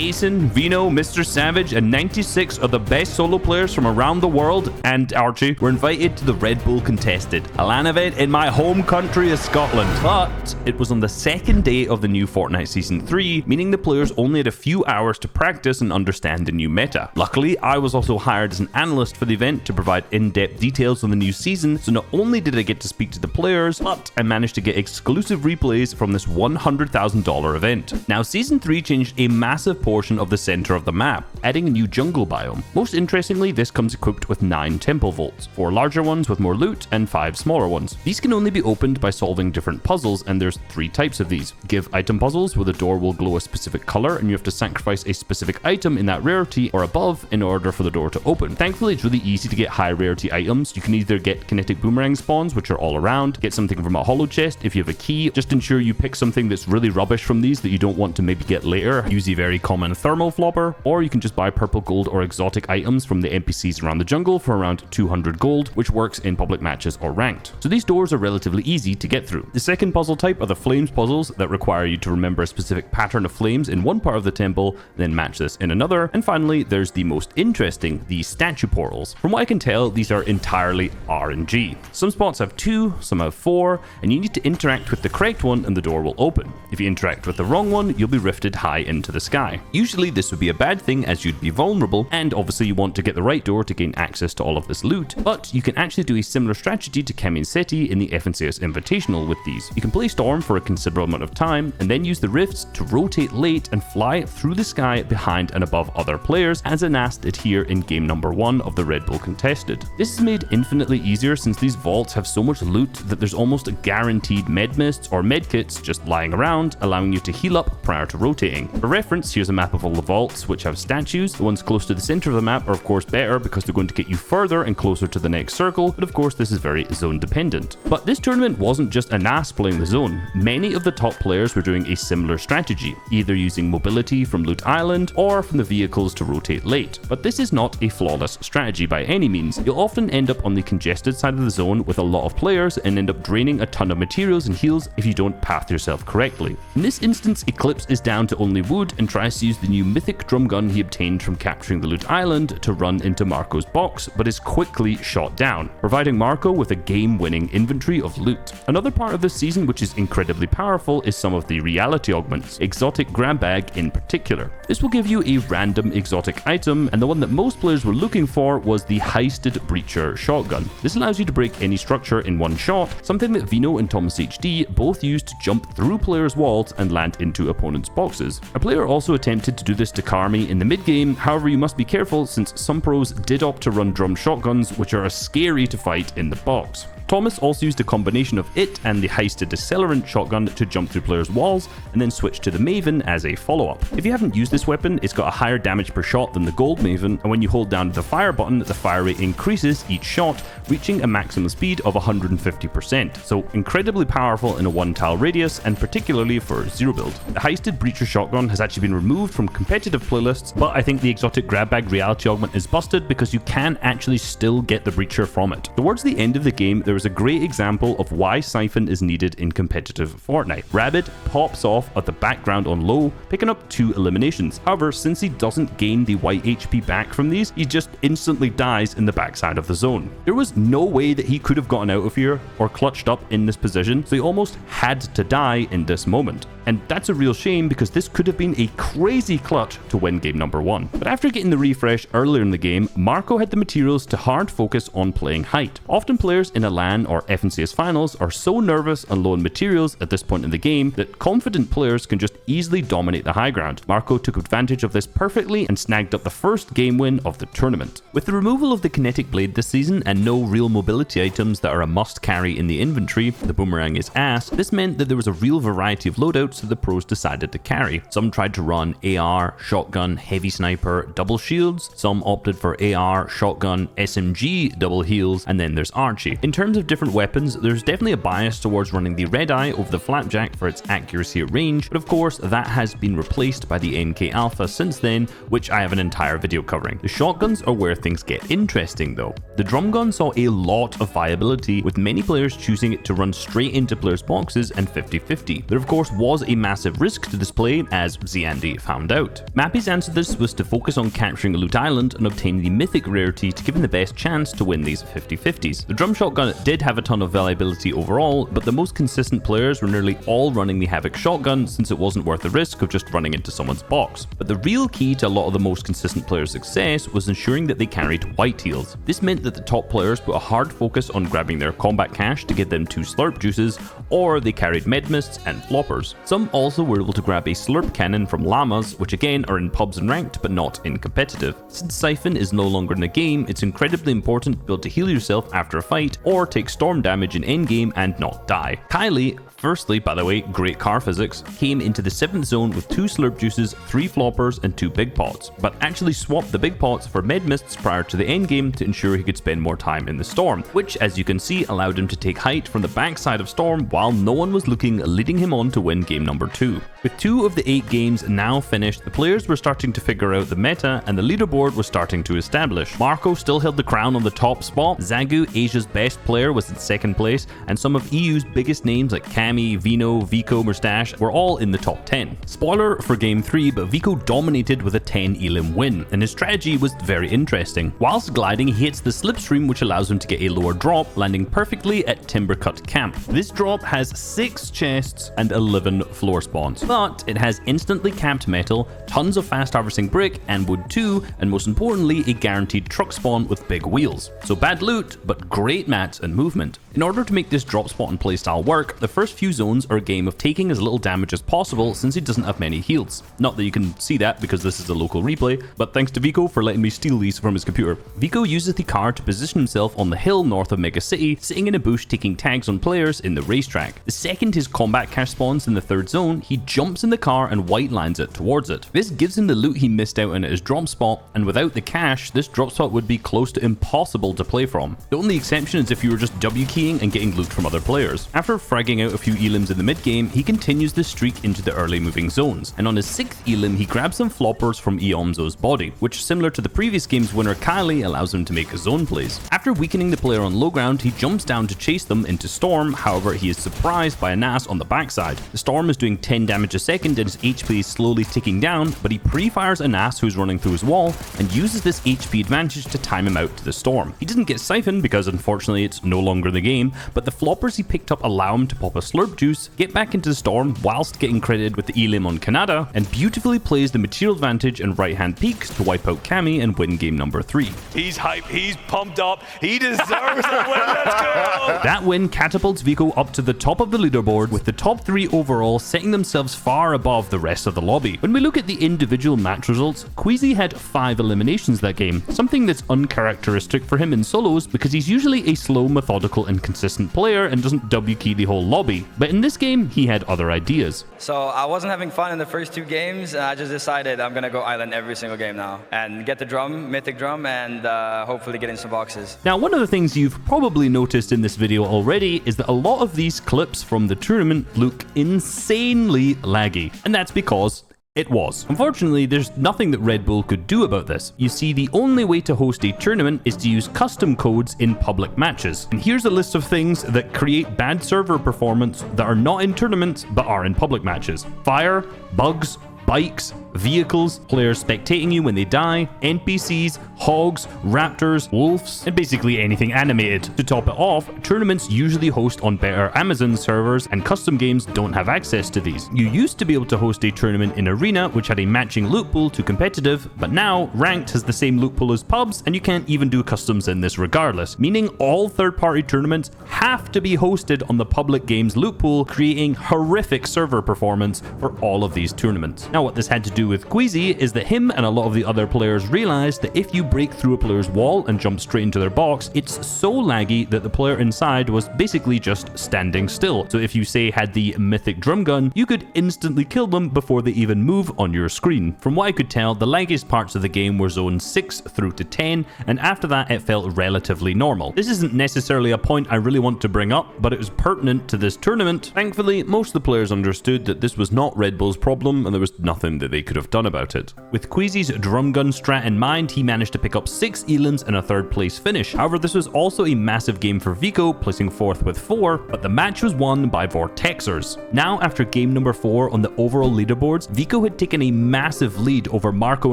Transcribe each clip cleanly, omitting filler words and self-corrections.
Asen, Vino, Mr. Savage, and 96 of the best solo players from around the world, and Archie, were invited to the Red Bull Contested, a LAN event in my home country of Scotland. But it was on the second day of the new Fortnite Season 3, meaning the players only had a few hours to practice and understand the new meta. Luckily, I was also hired as an analyst for the event to provide in-depth details on the new season, so not only did I get to speak to the players, but I managed to get exclusive replays from this $100,000 event. Now, Season 3 changed a massive portion of the center of the map, adding a new jungle biome. Most interestingly, this comes equipped with 9 temple vaults, 4 larger ones with more loot and 5 smaller ones. These can only be opened by solving different puzzles, and there's 3 types of these. Give item puzzles, where the door will glow a specific color and you have to sacrifice a specific item in that rarity or above in order for the door to open. Thankfully, it's really easy to get high rarity items. You can either get kinetic boomerang spawns, which are all around, get something from a hollow chest if you have a key. Just ensure you pick something that's really rubbish from these that you don't want to maybe get later. Use a very common thermal flopper, or you can just buy purple gold or exotic items from the NPCs around the jungle for around 200 gold, which works in public matches or ranked. So these doors are relatively easy to get through. The second puzzle type are the flames puzzles that require you to remember a specific pattern of flames in one part of the temple, then match this in another. And finally, there's the most interesting, the statue portals. From what I can tell, these are entirely RNG. Some spots have 2, some have 4, and you need to interact with the correct one and the door will open. If you interact with the wrong one, you'll be rifted high into the sky. Usually this would be a bad thing, as you'd be vulnerable, and obviously you want to get the right door to gain access to all of this loot, but you can actually do a similar strategy to Kamian City in the FNCS Invitational with these. You can play Storm for a considerable amount of time, and then use the rifts to rotate late and fly through the sky behind and above other players, as Anas did here in game number 1 of the Red Bull Contested. This is made infinitely easier since these vaults have so much loot that there's almost a guaranteed med mists or med kits just lying around, allowing you to heal up prior to rotating. For reference, here's a map of all the vaults which have statues. The ones close to the center of the map are of course better because they're going to get you further and closer to the next circle, but of course this is very zone dependent. But this tournament wasn't just Anas playing the zone. Many of the top players were doing a similar strategy, either using mobility from Loot Island or from the vehicles to rotate late. But this is not a flawless strategy by any means. You'll often end up on the congested side of the zone with a lot of players and end up draining a ton of materials and heals if you don't path yourself correctly. In this instance, Eclipse is down to only wood and tries to use the new mythic drum gun he obtained from capturing the Loot Island to run into Marco's box, but is quickly shot down, providing Marco with a game-winning inventory of loot. Another part of this season which is incredibly powerful is some of the reality augments, exotic grab bag in particular. This will give you a random exotic item, and the one that most players were looking for was the heisted breacher shotgun. This allows you to break any structure in one shot, something that Vino and Thomas HD both used to jump through players' walls and land into opponents' boxes. A player also attempted to do this to Karmi in the mid-game, however you must be careful since some pros did opt to run drum shotguns, which are scary to fight in the box. Thomas also used a combination of it and the heisted accelerant shotgun to jump through players' walls, and then switch to the Maven as a follow-up. If you haven't used this weapon, it's got a higher damage per shot than the Gold Maven, and when you hold down the fire button, the fire rate increases each shot, reaching a maximum speed of 150%. So incredibly powerful in a 1-tile radius, and particularly for zero build. The heisted breacher shotgun has actually been removed from competitive playlists, but I think the exotic grab bag reality augment is busted because you can actually still get the breacher from it. Towards the end of the game, there is a great example of why Siphon is needed in competitive Fortnite. Rabbit pops off at the background on low, picking up 2 eliminations. However, since he doesn't gain the white HP back from these, he just instantly dies in the backside of the zone. There was no way that he could have gotten out of here or clutched up in this position, so he almost had to die in this moment. And that's a real shame because this could have been a crazy clutch to win game number 1. But after getting the refresh earlier in the game, Marco had the materials to hard focus on playing height. Often players in a LAN or FNCS finals are so nervous and low in materials at this point in the game that confident players can just easily dominate the high ground. Marco took advantage of this perfectly and snagged up the first game win of the tournament. With the removal of the kinetic blade this season and no real mobility items that are a must carry in the inventory, the boomerang is ass, this meant that there was a real variety of loadouts that the pros decided to carry. Some tried to run AR, shotgun, heavy sniper, double shields, some opted for AR, shotgun, SMG, double heals, and then there's Archie. In terms of of different weapons, there's definitely a bias towards running the red eye over the flapjack for its accuracy at range, but of course that has been replaced by the NK Alpha since then, which I have an entire video covering. The shotguns are where things get interesting though. The drum gun saw a lot of viability, with many players choosing it to run straight into players' boxes and 50-50. There of course was a massive risk to this play, as Ziandi found out. Mappy's answer to this was to focus on capturing Loot Island and obtain the mythic rarity to give him the best chance to win these 50-50s. The drum shotgun did have a ton of viability overall, but the most consistent players were nearly all running the Havoc shotgun since it wasn't worth the risk of just running into someone's box. But the real key to a lot of the most consistent players' success was ensuring that they carried white heals. This meant that the top players put a hard focus on grabbing their combat cash to give them 2 slurp juices, or they carried med mists and floppers. Some also were able to grab a slurp cannon from llamas, which again are in pubs and ranked but not in competitive. Since Siphon is no longer in the game, it's incredibly important to be able to heal yourself after a fight or take storm damage in endgame and not die. Kylie, firstly, by the way, great car physics, came into the 7th zone with 2 slurp juices, 3 floppers and 2 big pots, but actually swapped the big pots for med mists prior to the endgame to ensure he could spend more time in the storm, which as you can see allowed him to take height from the backside of storm while no one was looking, leading him on to win game number 2. With 2 of the 8 games now finished, the players were starting to figure out the meta and the leaderboard was starting to establish. Marco still held the crown on the top spot, Zagu, Asia's best player, was in 2nd place, and some of EU's biggest names like Cami, Vino, Vico, Mustache were all in the top 10. Spoiler for game 3, but Vico dominated with a 10 elim win, and his strategy was very interesting. Whilst gliding, he hits the slipstream, which allows him to get a lower drop, landing perfectly at Timbercut Camp. This drop has 6 chests and 11 floor spawns, but it has instantly capped metal, tons of fast harvesting brick and wood too, and most importantly a guaranteed truck spawn with big wheels. So bad loot, but great mats and movement. In order to make this drop spot and playstyle work, the first few zones are a game of taking as little damage as possible since he doesn't have many heals. Not that you can see that because this is a local replay, but thanks to Vico for letting me steal these from his computer. Vico uses the car to position himself on the hill north of Mega City, sitting in a bush taking tags on players in the racetrack. The second his combat cache spawns in the 3rd zone, he jumps in the car and white lines it towards it. This gives him the loot he missed out on at his drop spot, and without the cache, this drop spot would be close to impossible to play from. The only exception is if you were just W keying and getting loot from other players. After fragging out a few elims in the mid game, he continues this streak into the early moving zones, and on his 6th elim he grabs some floppers from Eomzo's body, which similar to the previous game's winner Kylie allows him to make zone plays. After weakening the player on low ground, he jumps down to chase them into Storm, however he is surprised by a Nas on the backside. The Storm is doing 10 damage a second and his HP is slowly ticking down, but he pre-fires a Nas who's running through his wall and uses this HP advantage to time him out to the Storm. He doesn't get Siphon because unfortunately it's no longer in the game, but the floppers he picked up allow him to pop a slurp juice, get back into the Storm whilst getting credited with the elim on Canada, and beautifully plays the material advantage and right hand peaks to wipe out Cammy and win game number 3. He's hyped, he's pumped up, he deserves the win, let's go! That win catapults Vico up to the top of the leaderboard, with the top 3 overall setting themselves far above the rest of the lobby. When we look at the individual match results, Queasy had 5 eliminations that game, something that's uncharacteristic for him in solos because he's usually a slow, methodical and consistent player and doesn't W key the whole lobby, but in this game he had other ideas. So I wasn't having fun in the first 2 games, and I just decided I'm gonna go island every single game now and get the drum, mythic drum, and hopefully get in some boxes. Now, one of the things you've probably noticed in this video already is that a lot of these clips from the tournament look insanely laggy, and that's because it was. Unfortunately, there's nothing that Red Bull could do about this. You see, the only way to host a tournament is to use custom codes in public matches. And here's a list of things that create bad server performance that are not in tournaments but are in public matches. Fire, bugs, bikes, vehicles, players spectating you when they die, NPCs, hogs, raptors, wolves, and basically anything animated. To top it off, tournaments usually host on better Amazon servers, and custom games don't have access to these. You used to be able to host a tournament in Arena which had a matching loot pool to competitive, but now Ranked has the same loot pool as pubs, and you can't even do customs in this regardless, meaning all third-party tournaments have to be hosted on the public games loot pool, creating horrific server performance for all of these tournaments. Now, what this had to do do with Queasy is that him and a lot of the other players realized that if you break through a player's wall and jump straight into their box, it's so laggy that the player inside was basically just standing still. So if you say had the mythic drum gun, you could instantly kill them before they even move on your screen. From what I could tell, the laggiest parts of the game were zones 6 through to 10, and after that it felt relatively normal. This isn't necessarily a point I really want to bring up, but it was pertinent to this tournament. Thankfully, most of the players understood that this was not Red Bull's problem and there was nothing that they could have done about it. With Queasy's drum gun strat in mind, he managed to pick up 6 Elans and a 3rd place finish. However, this was also a massive game for Vico, placing 4th with 4, but the match was won by Vortexers. Now, after game number 4 on the overall leaderboards, Vico had taken a massive lead over Marco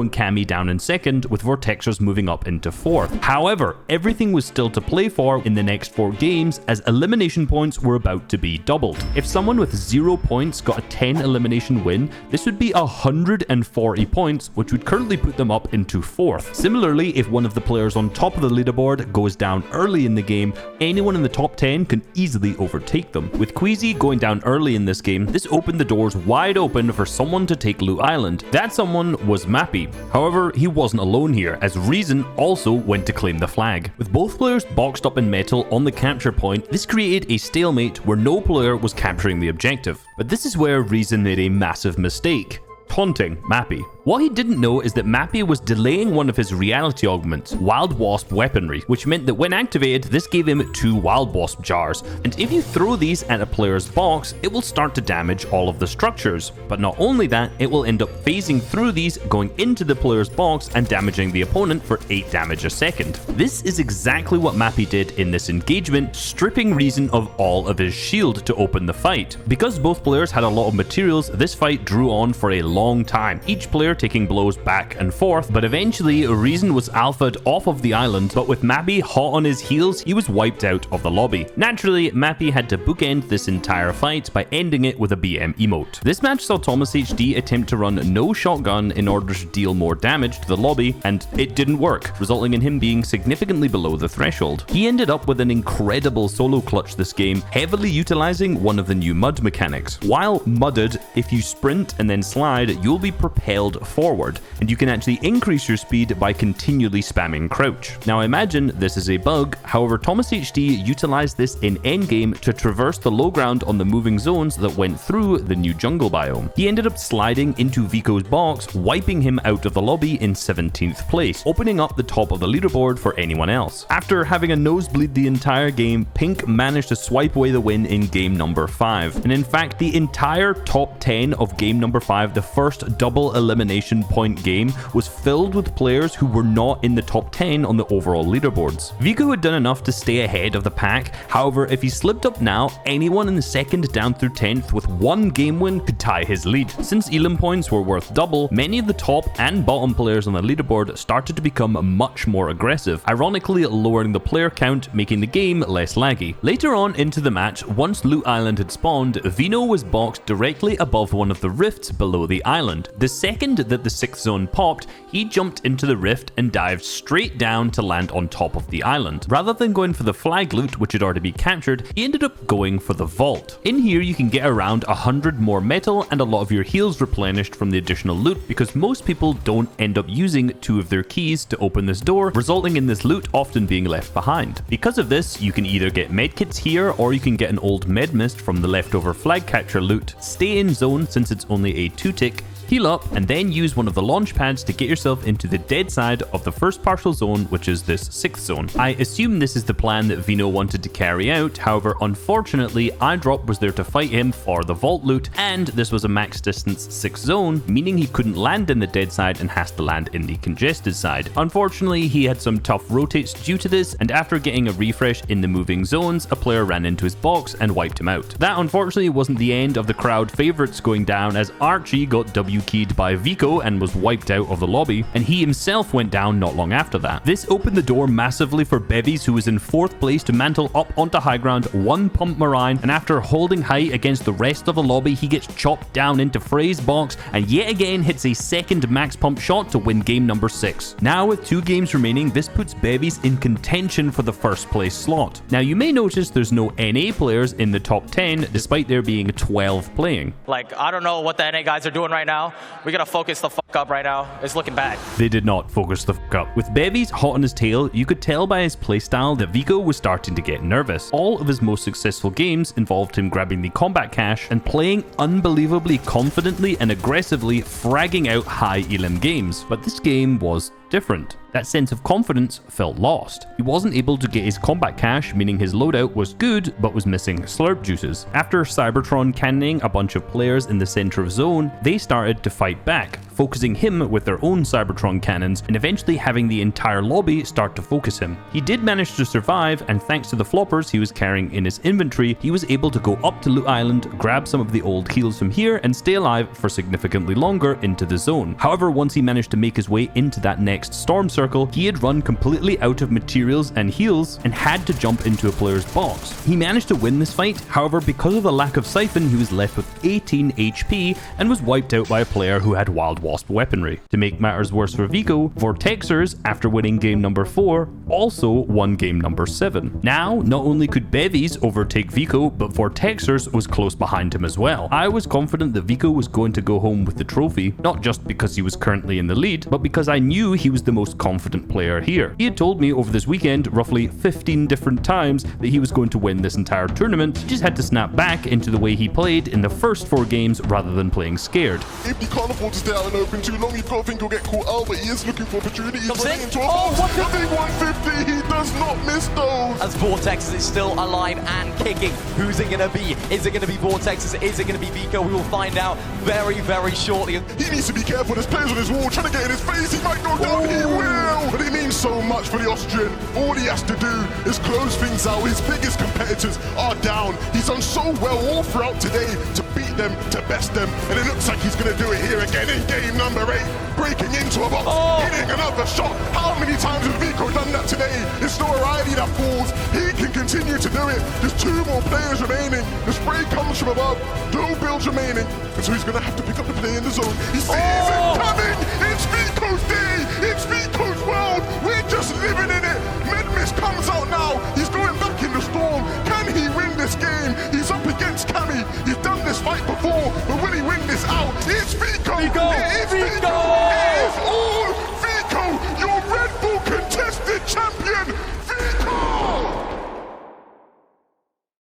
and Cammy down in 2nd, with Vortexers moving up into 4th. However, everything was still to play for in the next 4 games, as elimination points were about to be doubled. If someone with 0 points got a 10 elimination win, this would be 140 points, which would currently put them up into 4th. Similarly, if one of the players on top of the leaderboard goes down early in the game, anyone in the top 10 can easily overtake them. With Queasy going down early in this game, this opened the doors wide open for someone to take Loot Island. That someone was Mappy. However, he wasn't alone here, as Reason also went to claim the flag. With both players boxed up in metal on the capture point, this created a stalemate where no player was capturing the objective. But this is where Reason made a massive mistake: taunting Mappy. What he didn't know is that Mappy was delaying one of his reality augments, Wild Wasp weaponry, which meant that when activated, this gave him 2 Wild Wasp jars, and if you throw these at a player's box, it will start to damage all of the structures. But not only that, it will end up phasing through these, going into the player's box and damaging the opponent for 8 damage a second. This is exactly what Mappy did in this engagement, stripping Reason of all of his shield to open the fight. Because both players had a lot of materials, this fight drew on for a long time, each player taking blows back and forth, but eventually Reason was alphaed off of the island, but with Mappy hot on his heels, he was wiped out of the lobby. Naturally, Mappy had to bookend this entire fight by ending it with a BM emote. This match saw Thomas HD attempt to run no shotgun in order to deal more damage to the lobby, and it didn't work, resulting in him being significantly below the threshold. He ended up with an incredible solo clutch this game, heavily utilizing one of the new mud mechanics. While mudded, if you sprint and then slide, you'll be propelled forward, and you can actually increase your speed by continually spamming crouch. Now imagine this is a bug, however Thomas HD utilized this in endgame to traverse the low ground on the moving zones that went through the new jungle biome. He ended up sliding into Vico's box, wiping him out of the lobby in 17th place, opening up the top of the leaderboard for anyone else. After having a nosebleed the entire game, Pink managed to swipe away the win in game number 5, and in fact the entire top 10 of game number 5, the first double elimination point game, was filled with players who were not in the top 10 on the overall leaderboards. Vico had done enough to stay ahead of the pack, however if he slipped up now, anyone in the 2nd down through 10th with 1 game win could tie his lead. Since Elam points were worth double, many of the top and bottom players on the leaderboard started to become much more aggressive, ironically lowering the player count, making the game less laggy. Later on into the match, once Loot Island had spawned, Vino was boxed directly above one of the rifts below the island. The second that the 6th zone popped, he jumped into the rift and dived straight down to land on top of the island. Rather than going for the flag loot, which had already been captured, he ended up going for the vault. In here you can get around 100 more metal and a lot of your heals replenished from the additional loot, because most people don't end up using 2 of their keys to open this door, resulting in this loot often being left behind. Because of this, you can either get medkits here or you can get an old med mist from the leftover flag capture loot, stay in zone since it's only a 2-tick, heal up, and then use one of the launch pads to get yourself into the dead side of the first partial zone, which is this 6th zone. I assume this is the plan that Vino wanted to carry out, however unfortunately iDrop was there to fight him for the vault loot, and this was a max distance 6th zone, meaning he couldn't land in the dead side and has to land in the congested side. Unfortunately, he had some tough rotates due to this, and after getting a refresh in the moving zones, a player ran into his box and wiped him out. That unfortunately wasn't the end of the crowd favorites going down, as Archie got W-keyed by Vico and was wiped out of the lobby, and he himself went down not long after that. This opened the door massively for Bevies, who was in 4th place, to mantle up onto high ground, 1 pump Marine, and after holding height against the rest of the lobby, he gets chopped down into Frey's box and yet again hits a 2nd max pump shot to win game number 6. Now with 2 games remaining, this puts Bevies in contention for the 1st place slot. Now you may notice there's no NA players in the top 10 despite there being 12 playing. Like, I don't know what the NA guys are doing right now. now. We gotta focus the fuck up right now. It's looking bad. They did not focus the fuck up. With Bevies hot on his tail, you could tell by his playstyle that Vico was starting to get nervous. All of his most successful games involved him grabbing the combat cache and playing unbelievably confidently and aggressively, fragging out high elim games. But this game was different. That sense of confidence felt lost. He wasn't able to get his combat cache, meaning his loadout was good, but was missing slurp juices. After Cybertron cannoning a bunch of players in the center of zone, they started to fight back, focusing him with their own Cybertron cannons, and eventually having the entire lobby start to focus him. He did manage to survive, and thanks to the floppers he was carrying in his inventory, he was able to go up to Loot Island, grab some of the old heals from here, and stay alive for significantly longer into the zone. However, once he managed to make his way into that next storm circle, he had run completely out of materials and heals and had to jump into a player's box. He managed to win this fight, however, because of the lack of siphon, he was left with 18 HP and was wiped out by a player who had Wild Wasp weaponry. To make matters worse for Vico, Vortexers, after winning game number 4, also won game number 7. Now, not only could Bevies overtake Vico, but Vortexers was close behind him as well. I was confident that Vico was going to go home with the trophy, not just because he was currently in the lead, but because I knew he was the most confident player here. He had told me over this weekend roughly 15 different times that he was going to win this entire tournament. He just had to snap back into the way he played in the first 4 games rather than playing scared. If he can't afford to stay out and open too long, you've got to think he'll get caught out, but he is looking for opportunities. Running into a box. The big 150, he does not miss those. As Vortex is still alive and kicking. Who's it gonna be? Is it gonna be Vortex? Is it gonna be Vico? We will find out very, very shortly. He needs to be careful. There's players on his wall trying to get in his face. He might go down. He will. But it means so much for the Austrian. All he has to do is close things out. His biggest competitors are down. He's done so well all throughout today to beat them, to best them, and it looks like he's going to do it here again in game number 8. Breaking into a box, hitting another shot. How many times has Vico done that today? It's not O'Reilly that falls. He can continue to do it. There's 2 more players remaining. The spray comes from above. No builds remaining. And so he's going to have to pick up the play in the zone. He sees it.